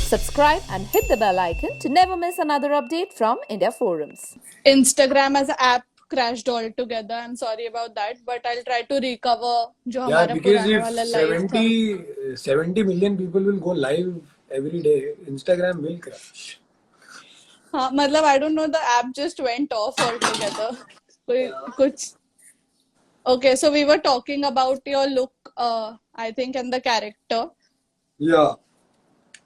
Subscribe and hit the bell icon to never miss another update from India Forums. Instagram as an app crashed altogether. I'm sorry about that, but I'll try to recover जो Yeah, हमारा because पुराने if वाला live था. 70 million people will go live every day, Instagram will crash. हाँ, मतलब I don't know, the app just went off altogether. कोई कुछ. Okay, so we were talking about your look, I think, and the character. Yeah.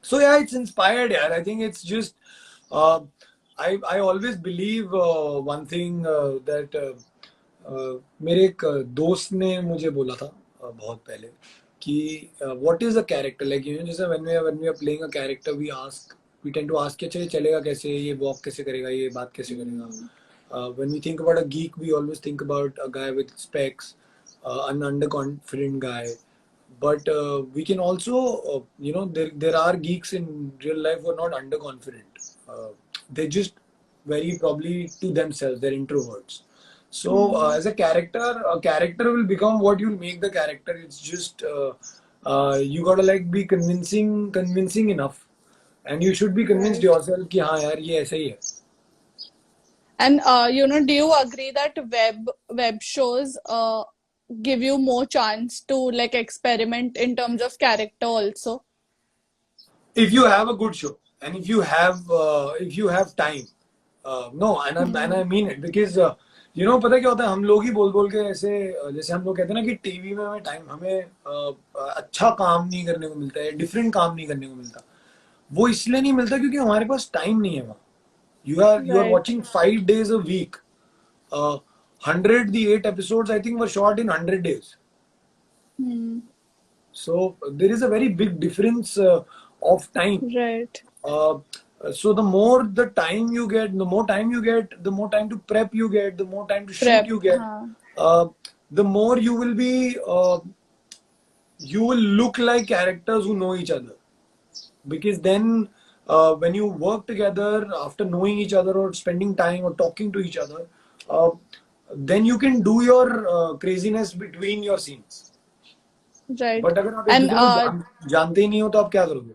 So yeah, it's inspired. Yeah, I think it's just. Uh, I always believe one thing that मेरे एक दोस्त ने मुझे बोला था बहुत पहले कि what is a character, like you know, जैसे when we are playing a character we tend to ask कि अच्छा ये चलेगा कैसे, ये walk कैसे करेगा, ये बात कैसे करेगा. When we think about a geek, we always think about a guy with specs, an underconfident guy. But we can also, there are geeks in real life who are not underconfident. They just very probably to themselves, they're introverts. So as a character will become what you'll make the character. It's just you gotta like be convincing enough, and you should be convinced Right. yourself कि हाँ यार ये ऐसा ही है. And do you agree that web shows give you more chance to like experiment in terms of character also? If you have a good show and if you have time, no, and I mean it because पता क्या होता है, हम लोग ही बोल के ऐसे जैसे हम लोग कहते हैं ना कि टीवी में हमें अच्छा काम नहीं करने को मिलता है, डिफरेंट काम नहीं करने को मिलता. वो इसलिए नहीं मिलता क्योंकि हमारे पास टाइम नहीं है वहाँ. You are Right. watching 5 days a week. 108 episodes I think were shot in 100 days. So there is a very big difference of time. Right. So the more the time you get, the more time you get, the more time to prep you get, the more time to shoot Prep. you get, the more you will be, you will look like characters who know each other. Because then when you work together after knowing each other or spending time or talking to each other, then you can do your craziness between your scenes. Right. But अगर आप एक And दूसरे को जानते ही नहीं हो तो आप क्या करोगे?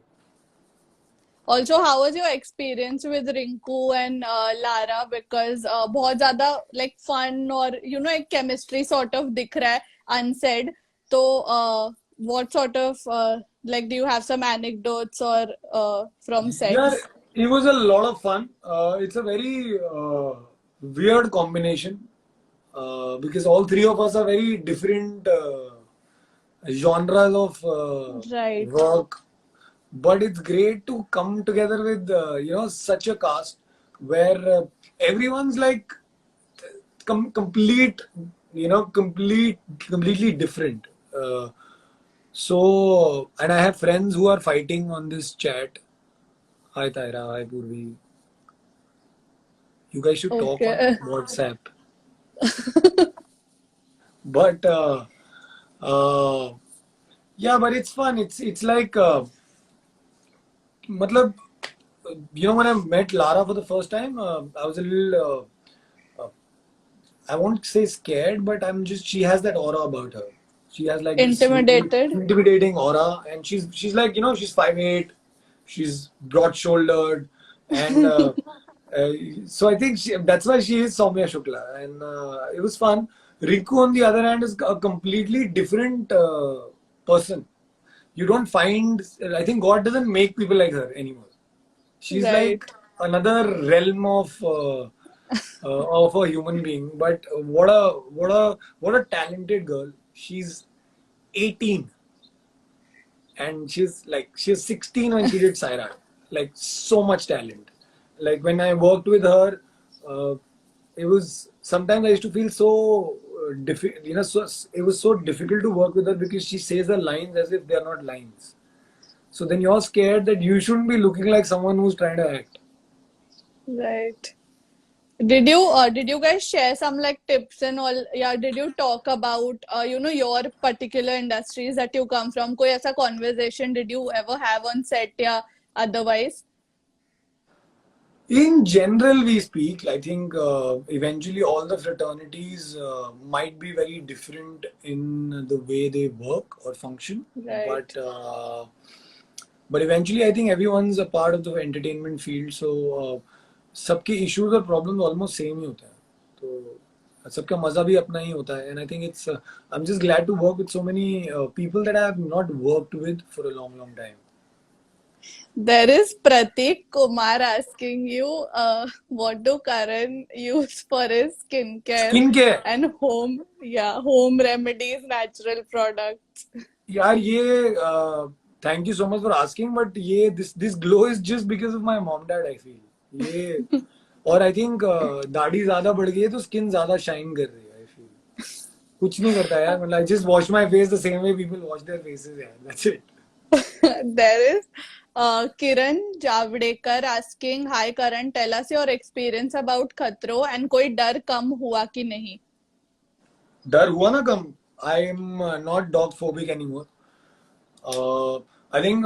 also, how was your experience with Rinku and Lara? Because बहुत ज़्यादा like fun और एक chemistry sort of दिख रहा है unsaid. तो what sort of like do you have some anecdotes or from Yeah, sets? it was a lot of fun. It's a very weird combination because all three of us are very different genres of Right. work. But it's great to come together with such a cast where everyone's like complete, completely different. So, and I have friends who are fighting on this chat. Hi Tyra, hi Purvi. You guys should talk on Okay. WhatsApp. But uh, yeah, but it's fun. It's like matlab, when I met Lara for the first time, I was a little I won't say scared, but she has that aura about her. She has like this Intimidated. intimidating aura, and she's like, she's 5'8", she's broad shouldered, and uh, so I think that's why she is Soumya Shukla, and it was fun. Rinku, on the other hand, is a completely different person. You don't find, I think God doesn't make people like her anymore. She's Right. like another realm of a human being. But what a talented girl. She's 18 and she's 16 when she did Saira. Like so much talent. Like when I worked with her, it was sometimes I used to feel so so it was so difficult to work with her because she says the lines as if they are not lines. So then you're scared that you shouldn't be looking like someone who's trying to act. Right. Did you guys share some like tips and all? Yeah, did you talk about your particular industries that you come from? कोई ऐसा conversation did you ever have on set या otherwise? In general, we speak. I think eventually all the fraternities might be very different in the way they work or function. Right. But but eventually I think everyone's a part of the entertainment field, so सबके issues और problems almost same ही होते हैं, तो सबका मजा भी अपना ही होता है, and I think it's I'm just glad to work with so many people that I have not worked with for a long time. There is Pratik Kumar asking you, what do Karan use for his Skincare. and home remedies, natural products? यार ये thank you so much for asking, but ये this glow is just because of my mom dad, I feel. ये और I think दाढ़ी ज्यादा बढ़ गई है तो स्किन ज्यादा शाइन कर रही है, I feel. कुछ नहीं करता यार, मतलब I just wash my face the same way people wash their faces, यार, that's it. There is Kiran Javadekar asking, hi Karan, tell us your experience about खतरों and कोई डर कम हुआ कि नहीं? डर हुआ ना कम. I'm not dog phobic anymore. I think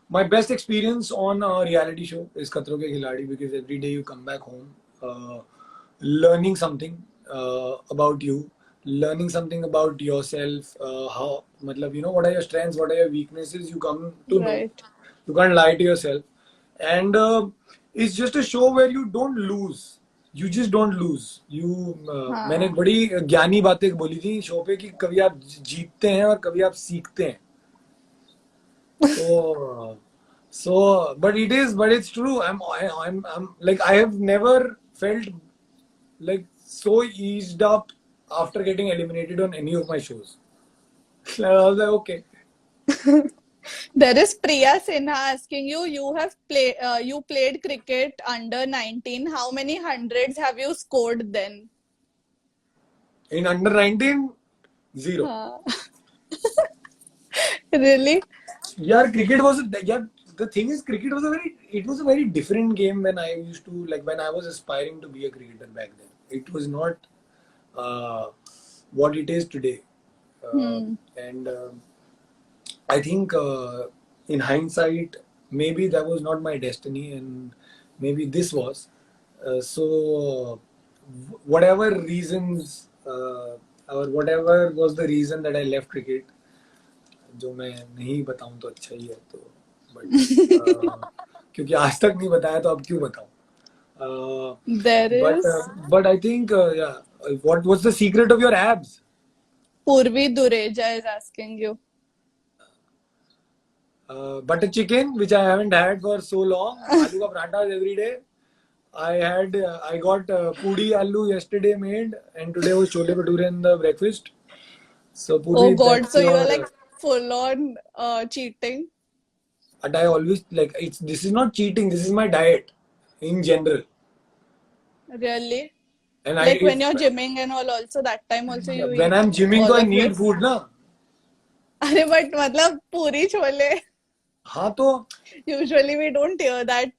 my best experience on a reality show is Khatron Ke Khiladi, because every day you come back home learning something about you, learning something about yourself, how, matlab, you know, what are your strengths, what are your weaknesses, you come to know. Right. You can't lie to yourself. And it's just a show where you don't lose. You just don't lose. हाँ. मैंने बड़ी ज्ञानी बातें बोली थी show पे कि कभी आप जीतते हैं और कभी आप सीखते हैं. But it's true. I'm like, I have never felt like so eased up after getting eliminated on any of my shows. I was like, okay. There is Priya Sinha asking you, you played cricket under 19. How many hundreds have you scored then? In under 19, 0. Really? Yeah, cricket was the thing is, cricket was a very different game when I used to, like, when I was aspiring to be a cricketer back then. It was not what it is today. And I think in hindsight, maybe that was not my destiny, and maybe this was. So whatever reasons or whatever was the reason that I left cricket, जो मैं नहीं बताऊं तो अच्छा ही है, तो but क्योंकि आज तक नहीं बताया तो अब क्यों बताऊं. But I think yeah, what was the secret of your abs? Purvi Dureja is asking you. Butter chicken, which I haven't had for so long. Aloo ka parathas every day. I got puri aloo yesterday made, and today was chole bhature in the breakfast. So puri. Oh God! So you are like full on cheating. And I always like, this is not cheating. This is my diet in general. Really? And like when you're gymming and all, also that time also you. When I'm gymming, so I need food, na. अरे but मतलब पूरी छोले. हाँ तो. Usually we don't hear that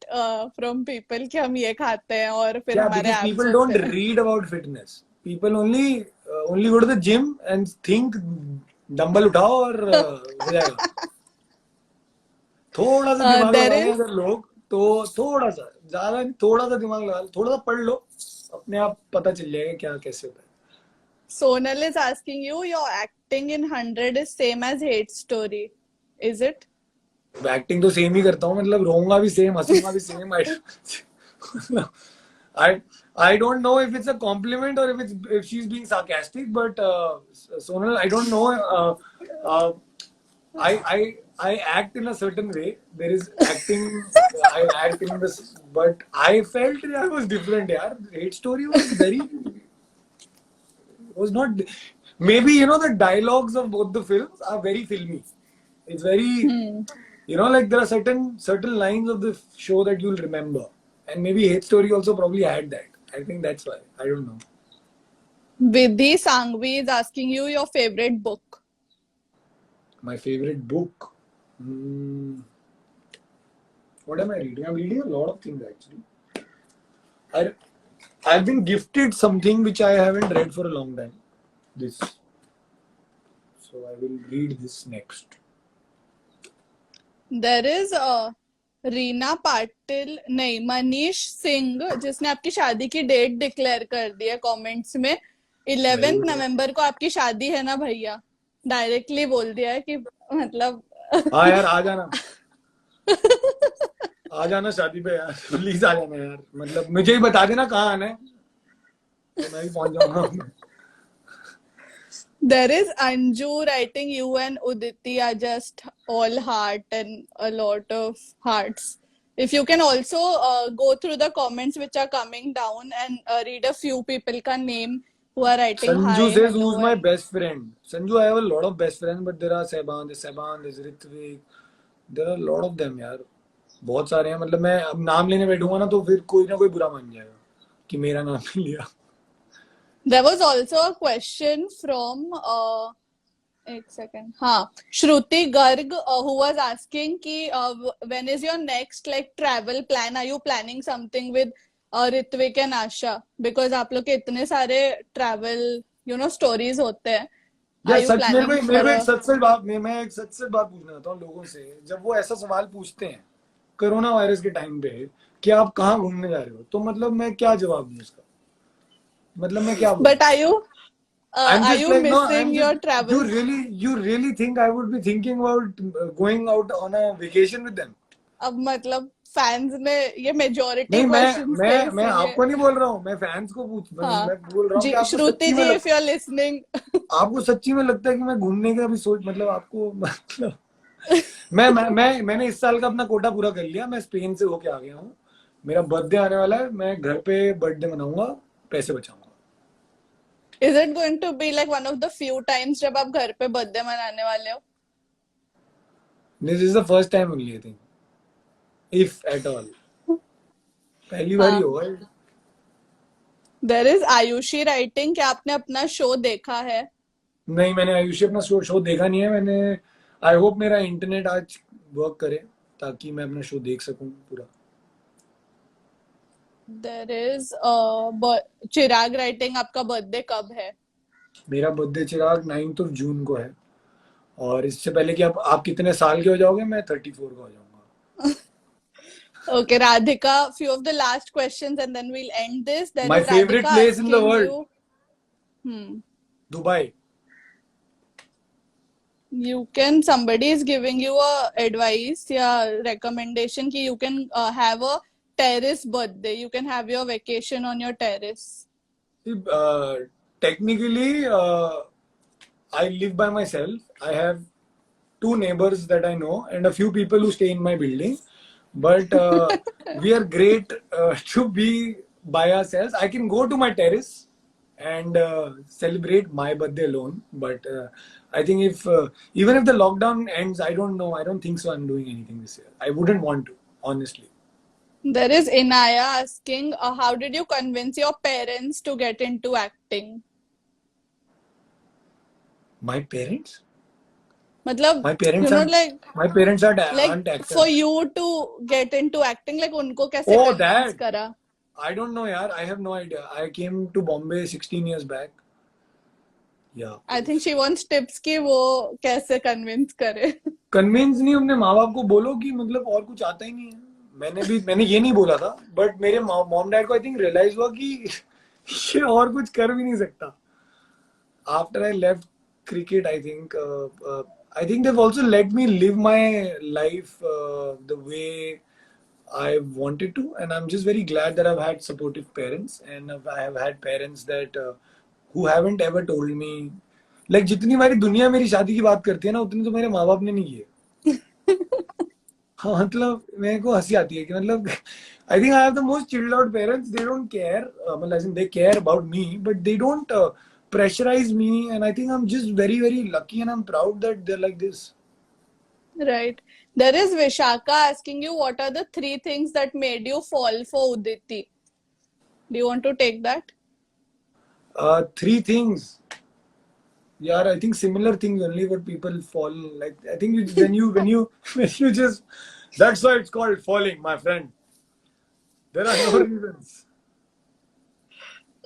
from people कि हम ये खाते हैं और फिर yeah, हमारे because people don't read about fitness. People only go to the gym and think dumbbell उठाओ और हो जाएगा. थोड़ा सा दिमाग लगाएं अगर लोग, तो थोड़ा सा, ज्यादा नहीं, थोड़ा सा दिमाग लगा, थोड़ा सा पढ़ लो, अपने आप पता चल जाएगा क्या कैसे होता है. Sonal is asking you, your acting in 100 is same as Hate Story. Is it? Acting तो सेम ही करता हूँ, मतलब रोऊंगा भी सेम, हंसूंगा भी same. I don't know if it's a compliment or if she's being sarcastic, but Sonal, I don't know. I act in a certain way. There is acting. I act in this, but I felt I was different. Yeah, Hate Story was not. Maybe, you know, the dialogues of both the films are very filmy. It's very. You know, like there are certain lines of the show that you'll remember, and maybe Hate Story also probably had that. I think that's why. I don't know. Vidhi Sangvi is asking you your favorite book. My favorite book. What am I reading? I'm reading a lot of things actually. I've been gifted something which I haven't read for a long time. This. So I will read this next. There is Reena Patil नहीं मनीष सिंह जिसने आपकी शादी की date declare कर दी है comments में. 11 नवंबर को आपकी शादी है ना भैया. डायरेक्टली बोल दिया है कि मतलब. हाँ यार, आ जाना. आ जाना शादी पे यार, प्लीज आ जाना यार, मतलब मुझे ही बता देना कहाँ आना है, तो मैं भी पहुंच जाऊंगा. There is Anju writing you and Uditi are just all heart and a lot of hearts. If you can also go through the comments which are coming down and read a few people ka name who are writing Sanju hi, says, hello, who's my and best friend? Sanju, I have a lot of best friends, but there are Seban, there's Ritvik, there are a lot of them यार, बहुत सारे हैं. मतलब मैं अब नाम लेने बैठूंगा ना तो फिर कोई ना कोई बुरा मान जाएगा कि मेरा नाम नहीं लिया. there was also a question from एक second. हाँ, Shruti Garg, who was asking कि when is your next like travel plan? Are you planning something with Ritvik and Asha? Because आप लोग के इतने सारे travel, stories होते हैं. Are यार you सच, planning मेरे for को एक a? सच सच बात, मैं एक सच सच बात पूछना चाहता हूँ लोगों से. जब वो ऐसा सवाल पूछते हैं कोरोना वायरस के टाइम पे कि आप कहाँ घूमने जा रहे हो, तो मतलब मैं क्या जवाब दूँ इसका, मतलब मैं क्या बोलूँ. But I'm are just you like, no, missing I'm just, your travels? you really think I would be thinking about going out on a vacation with them? अब मतलब fans ने ये majority नहीं, questions थे मैं इसीलिए. आपको नहीं बोल रहा हूँ, मैं फैंस को पूछ, हाँ, मैं बोल रहा हूँ कि जी आपको श्रुति सच्ची में जी, if you are listening. आपको सच्ची में लगता है कि मैं घूमने का भी सोच, मतलब आपको मतलब मैंने इस साल का अपना कोटा पूरा कर लिया. मैं स्पेन से होके आ गया हूँ. मेरा बर्थडे आने वाला है, मैं घर पे बर्थडे मनाऊंगा, पैसे बचाऊंगा. Is it going to be like one of the few times जब आप घर पे बर्थडे मनाने वाले हो? This is the first time only, I think, if at all, पहली बार ही हाँ. होगा. There is Ayushi writing कि आपने अपना शो देखा है. नहीं, मैंने आयुषी अपना शो देखा नहीं है. मैंने, आई होप मेरा इंटरनेट आज वर्क करे ताकि मैं अपना शो देख सकूं पूरा. There is चिराग writing आपका बर्थडे कब है? मेरा birthday Chirag 9th of June को है. और इससे पहले कि आप कितने साल के हो जाओगे, मैं 34 का हो जाऊंगा. Okay, Radhika, few of the last questions and then we'll end this. There my is favourite Radhika place in the asking world, you, hmm, Dubai. you can, somebody is giving you a advice या recommendation कि you can have a terrace birthday. You can have your vacation on your terrace. Technically, I live by myself. I have 2 neighbors that I know and a few people who stay in my building. But we are great to be by ourselves. I can go to my terrace and celebrate my birthday alone. But I think if even if the lockdown ends, I don't know. I don't think so. I'm doing anything this year. I wouldn't want to, honestly. There is Inaya asking, how did you convince your parents to get into acting? My parents? मतलब, My parents are like my parents are like aren't for actors. you to get into acting, like उनको कैसे Oh, convince that. करा? I don't know, yaar. I have no idea. I came to Bombay 16 years back. Yeah. I think she wants tips कि वो कैसे convince करे. Convince नहीं, अपने माँ बाप को बोलो कि मतलब और कुछ आता ही नहीं है. मैंने ये नहीं बोला था, बट मेरे मॉम डैड को आई थिंक रियलाइज हुआ कि ये और कुछ कर भी नहीं सकता. After I left cricket, I think they've also let me live my life the way I wanted to, and I'm just very glad that I've had supportive parents and I have had parents that who haven't ever told me, like जितनी हमारी दुनिया मेरी शादी की बात करती है ना, उतनी तो मेरे माँ बाप ने नहीं किए. हाँ, मतलब मेरे को हंसी आती है कि मतलब I think I have the most chilled out parents. They don't care, मतलब as in they care about me, but they don't pressurize me, and I think I'm just very very lucky and I'm proud that they're like this. Right. There is Vishaka asking you, what are the 3 things that made you fall for Uditi? Do you want to take that? 3 things. Yeah, I think similar things only what people fall like. I think when you when you just, that's why it's called falling, my friend. There are no reasons.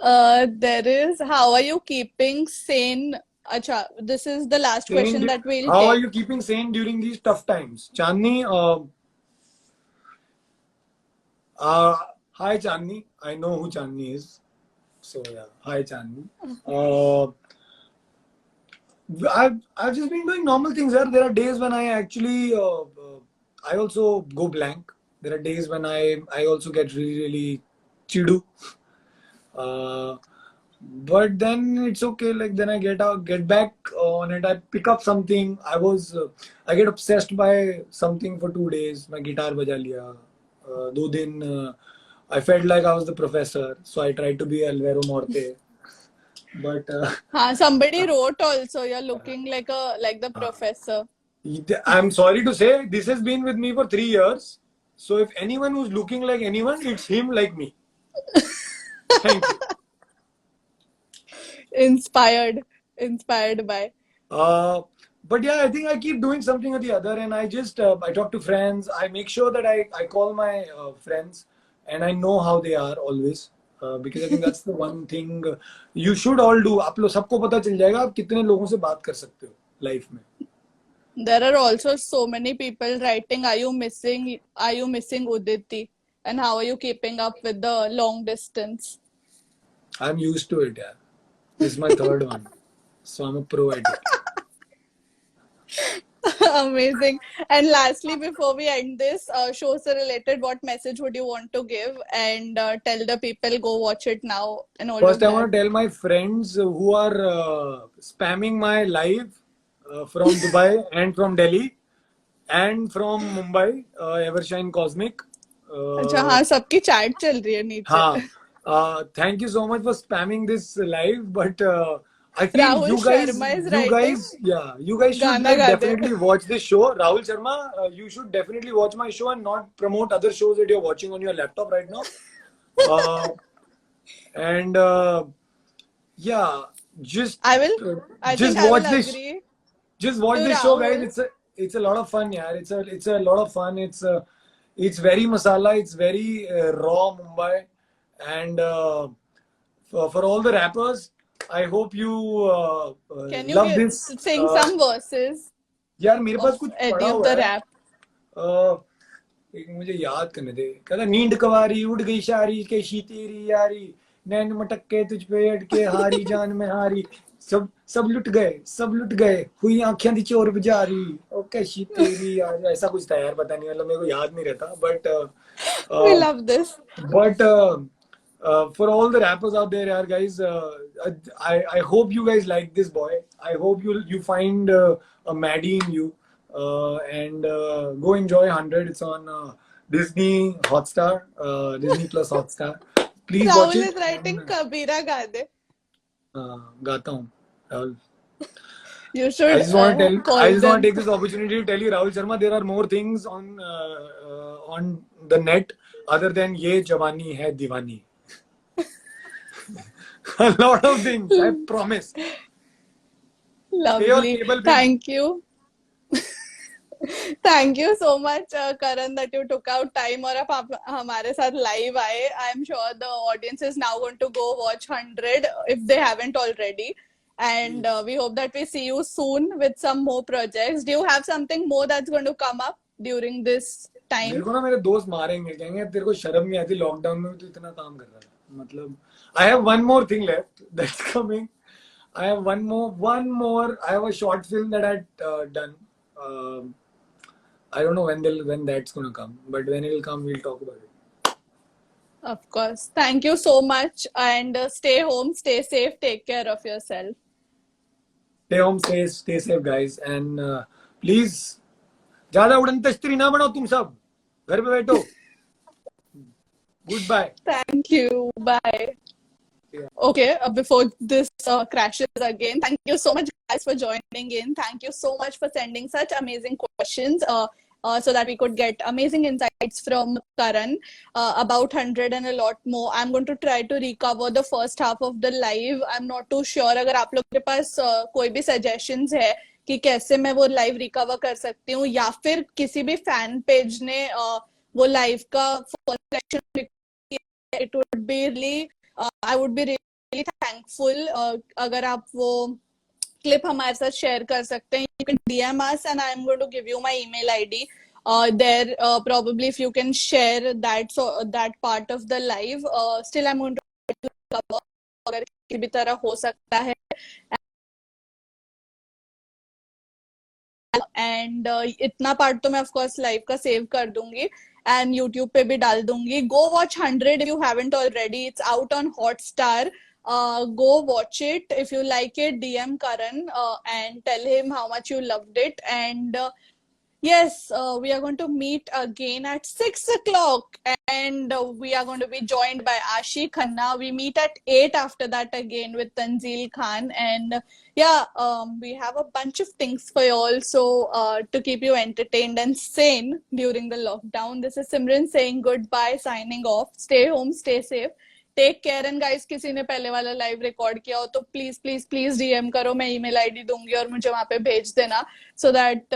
There is, how are you keeping sane? Acha, this is the last question that we'll How are take. you keeping sane during these tough times, Chandni? Hi Chandni. I know who Chandni is. So yeah, hi Chandni. I've just been doing normal things. There are days when I actually I also go blank. There are days when I also get really chidu. Uh, but then it's okay. Like then I get back on it. I pick up something. I get obsessed by something for 2 days. My guitar baja liya. 2 दिन. I felt like I was the professor, so I tried to be Alvaro Morte. But somebody wrote also, you're looking like the professor. I'm sorry to say, this has been with me for 3 years. So if anyone who's looking like anyone, it's him like me. Thank you. Inspired by. But yeah, I think I keep doing something or the other, and I just I talk to friends. I make sure that I call my friends, and I know how they are always. Because I think that's the one thing you should all do. आप लोग सबको पता चल जाएगा आप कितने लोगों से बात कर सकते हो लाइफ में. There are also so many people writing, are you missing Uditi? And how are you keeping up with the long distance? I'm used to it, yeah. This is my third one. So I'm a pro at it. Amazing. And lastly, before we end this, shows related, what message would you want to give and tell the people go watch it now and all First, of I want that? to tell my friends who are spamming my live from Dubai and from Delhi and from Mumbai, Evershine Cosmic. अच्छा हाँ सबकी chat चल रही है नीचे. Thank you so much for spamming this live, but I feel Rahul Sharma is writing, you guys should गाना गा दे. definitely watch this show. Rahul Sharma, you should definitely watch my show and not promote other shows that you're watching on your laptop right now. And yeah, just I will. I just think I watch will this. agree. Just watch To this show, Rahul. guys. It's a lot of fun, yeah. It's a lot of fun. It's very masala. It's very raw Mumbai, and for all the rappers, I hope you Can you love this. sing some verses यार मेरे पास of कुछ any पड़ा of हुआ the है. rap? एक मुझे याद करने दे. कहता नींद कवारी उड़ गई शारी कैसी तेरी यारी नैन मटके तुझ पे अटके हारी जान में हारी सब लुट गए हुई आंखें दी चोर बेजारी ओ कैसी तेरी यारी. ऐसा कुछ था यार, पता नहीं, मतलब मेरे को याद नहीं रहता. We love this. But for all the rappers out there, yaar, guys, I hope you guys like this boy. I hope you find a Maddie in you, and go enjoy 100. It's on Disney Hotstar, Disney Plus Hotstar. Please watch Rahul it. is writing Kabira गा दे. गाता हूँ Rahul. You should I just want to call them. take this opportunity to tell you, Rahul Sharma, there are more things on the net other than Ye Jawani Hai Diwani. A lot of things, I promise. Lovely. table, please. Thank you. Thank you so much, Karan, that you took out time और आप हमारे साथ live आए. I'm sure the audience is now going to go watch 100 if they haven't already. And we hope that we see you soon with some more projects. Do you have something more that's going to come up during this मेरे time? को ना मेरे दोस्त मारेंगे, कहेंगे तेरे को शर्म नहीं आती लॉकडाउन में तो इतना काम कर रहा है. मतलब I have one more thing left that's coming. I have one more. I have a short film that I'd done. I don't know when that's gonna come, but when it will come, we'll talk about it. Of course. Thank you so much. And stay home, stay safe, take care of yourself. Stay home, stay safe, guys, and please, ज़्यादा उड़न तश्तरी ना बनाओ तुम सब. घर पे बैठो. Goodbye. Thank you. Bye. Yeah. Okay, before this crashes again, thank you so much, guys, for joining in. Thank you so much for sending such amazing questions so that we could get amazing insights from Karan about 100 and a lot more. I'm going to try to recover the first half of the live. I'm not too sure. अगर आप लोग के पास कोई भी suggestions है कि कैसे मैं वो लाइव रिकवर कर सकती हूँ या फिर किसी भी फैन पेज ने वो लाइव का first section, it would be really I would be really thankful अगर आप वो clip हमारे साथ share कर सकते हैं. You can DM us and I am going to give you my email ID there. Probably if you can share that part of the live, still I'm going to cover अगर किसी भी तरह हो सकता है. एंड इतना part तो मैं ऑफ कोर्स लाइव का सेव कर दूंगी एंड यूट्यूब पे भी डाल दूंगी. Go watch 100 if you haven't already. It's out on Hotstar. Go watch it. If you like it, DM Karan and tell him how much you loved it. And yes, we are going to meet again at 6 o'clock, and we are going to be joined by Ashi Khanna. We meet at 8 after that again with Tanzeel Khan, and yeah, we have a bunch of things for you all. So to keep you entertained and sane during the lockdown, this is Simran saying goodbye, signing off. Stay home, stay safe. Take care. And guys, किसी ने पहले वाला live record किया हो तो please please please DM करो. मैं email ID दूंगी और मुझे वहां पे भेज देना, सो दैट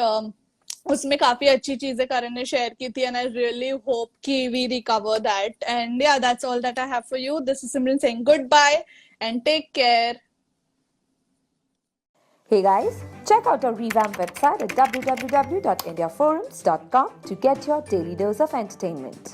उसमें काफी अच्छी चीजें करण ने शेयर की थी, एंड आई रियली होप कि we recover that. And yeah, that's all that I have for you. This is Simran saying good bye and take care. Hey guys, check out our revamped website at www.indiaforums.com to get your daily dose of entertainment.